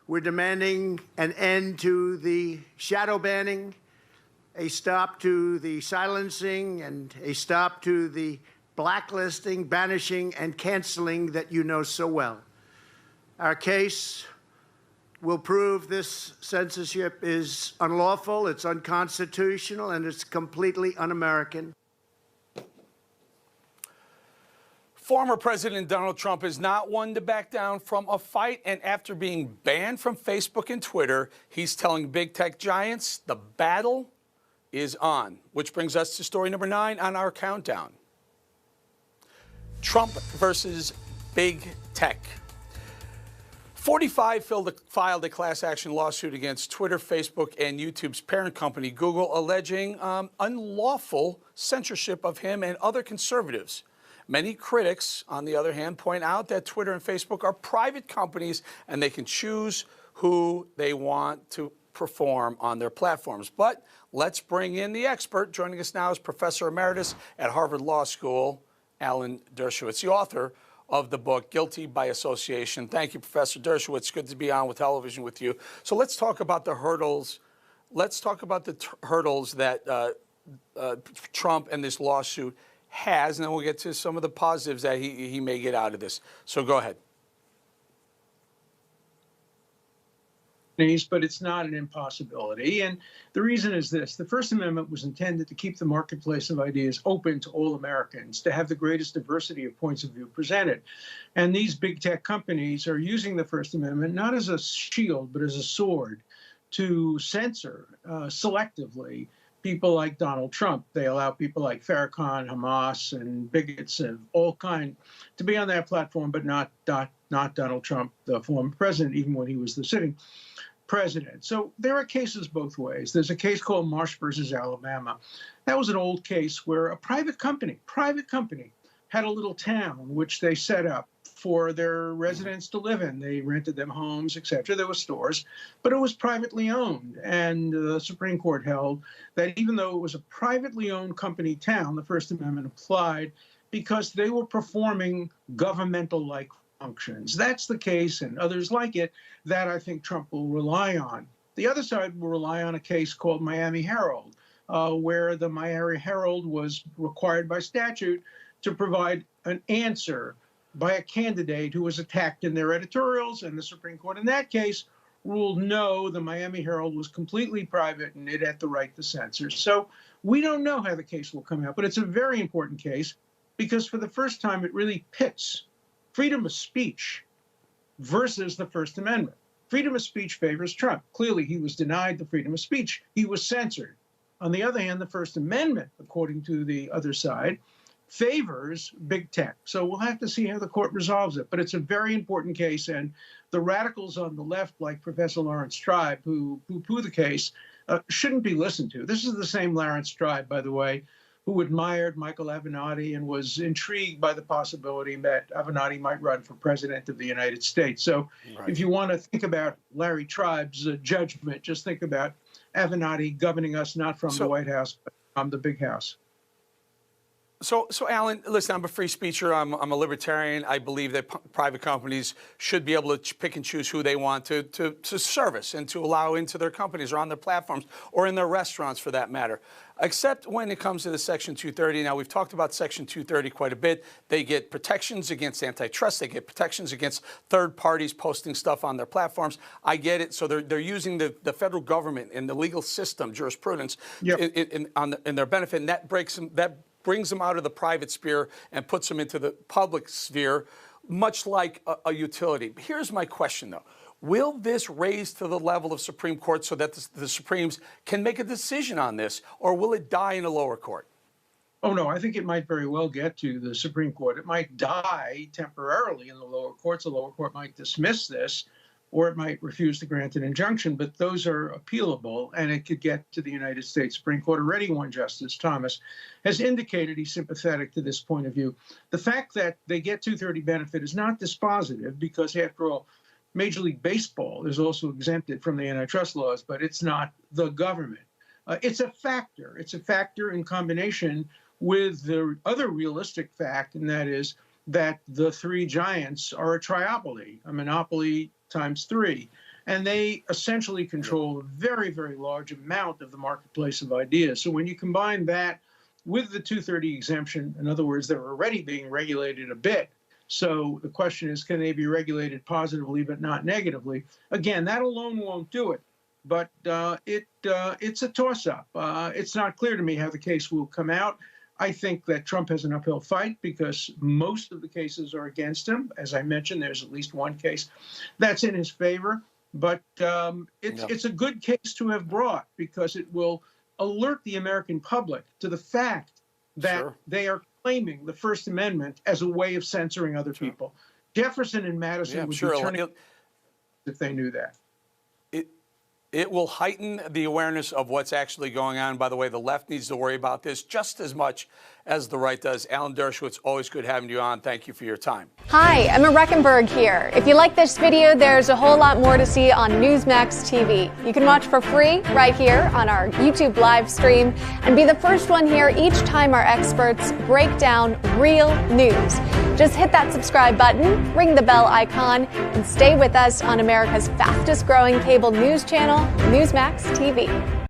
We're demanding an end to the shadow banning, a stop to the silencing, and a stop to the blacklisting, banishing, and canceling that you know so well. Our case will prove this censorship is unlawful, it's unconstitutional, and it's completely un-American. Former President Donald Trump is not one to back down from a fight, and after being banned from Facebook and Twitter, he's telling big tech giants the battle is on, which brings us to story number 9 on our countdown. Trump versus big tech. 45 filed a class action lawsuit against Twitter, Facebook, and YouTube's parent company, Google, alleging unlawful censorship of him and other conservatives. Many critics, on the other hand, point out that Twitter and Facebook are private companies and they can choose who they want to perform on their platforms. But let's bring in the expert. Joining us now is Professor Emeritus at Harvard Law School, Alan Dershowitz, the author of the book, Guilty by Association. Thank you, Professor Dershowitz. Good to be on with television with you. So let's talk about the hurdles. Let's talk about the hurdles that Trump and this lawsuit has, and then we'll get to some of the positives that he may get out of this. So go ahead. But it's not an impossibility. And the reason is this. The First Amendment was intended to keep the marketplace of ideas open to all Americans, to have the greatest diversity of points of view presented. And these big tech companies are using the First Amendment not as a shield, but as a sword to censor selectively people like Donald Trump. They allow people like Farrakhan, Hamas, and bigots of all kinds to be on that platform, but not Donald Trump, the former president, even when he was the sitting president. So there are cases both ways. There's a case called Marsh versus Alabama. That was an old case where a private company had a little town which they set up for their residents to live in. They rented them homes, etc. There were stores, but it was privately owned. And the Supreme Court held that even though it was a privately owned company town, the First Amendment applied because they were performing governmental-like functions. That's the case, and others like it, that I think Trump will rely on. The other side will rely on a case called Miami Herald, where the Miami Herald was required by statute to provide an answer by a candidate who was attacked in their editorials, and the Supreme Court in that case ruled no, the Miami Herald was completely private and it had the right to censor. So we don't know how the case will come out, but it's a very important case because for the first time it really pits freedom of speech versus the First Amendment. Freedom of speech favors Trump. Clearly, he was denied the freedom of speech. He was censored. On the other hand, the First Amendment, according to the other side, favors big tech. So we'll have to see how the court resolves it. But it's a very important case, and the radicals on the left, like Professor Lawrence Tribe, who poo-poo the case, shouldn't be listened to. This is the same Lawrence Tribe, by the way, who admired Michael Avenatti and was intrigued by the possibility that Avenatti might run for president of the United States. So if you want to think about Larry Tribe's judgment, just think about Avenatti governing us not from the White House, but from the big house. So Alan, listen, I'm a free speecher. I'm a libertarian. I believe that private companies should be able to pick and choose who they want to service and to allow into their companies or on their platforms or in their restaurants for that matter, except when it comes to the Section 230. Now, we've talked about Section 230 quite a bit. They get protections against antitrust. They get protections against third parties posting stuff on their platforms. I get it. So they're using the federal government and the legal system, jurisprudence, in their benefit, and that brings them out of the private sphere and puts them into the public sphere, much like a utility. Here's my question, though. Will this raise to the level of Supreme Court so that the Supremes can make a decision on this, or will it die in a lower court? Oh, no, I think it might very well get to the Supreme Court. It might die temporarily in the lower courts. The lower court might dismiss this, or it might refuse to grant an injunction, but those are appealable, and it could get to the United States Supreme Court. Already one Justice, Thomas, has indicated he's sympathetic to this point of view. The fact that they get 230 benefit is not dispositive because, after all, Major League Baseball is also exempted from the antitrust laws, but it's not the government. It's a factor. It's a factor in combination with the other realistic fact, and that is that the three giants are a triopoly, a monopoly times three. and they essentially control a very, very large amount of the marketplace of ideas. So when you combine that with the 230 exemption, in other words, they're already being regulated a bit. So the question is, can they be regulated positively but not negatively? Again, that alone won't do it, but it's a toss-up. It's not clear to me how the case will come out. I think that Trump has an uphill fight because most of the cases are against him. As I mentioned, there's at least one case that's in his favor. But it's a good case to have brought because it will alert the American public to the fact that they are claiming the First Amendment as a way of censoring other people. Jefferson and Madison would be turning if they knew that. It will heighten the awareness of what's actually going on. By the way, the left needs to worry about this just as much as the right does. Alan Dershowitz, always good having you on. Thank you for your time. Hi, Emma Reckenberg here. If you like this video, there's a whole lot more to see on Newsmax TV. You can watch for free right here on our YouTube live stream and be the first one here each time our experts break down real news. Just hit that subscribe button, ring the bell icon, and stay with us on America's fastest growing cable news channel, Newsmax TV.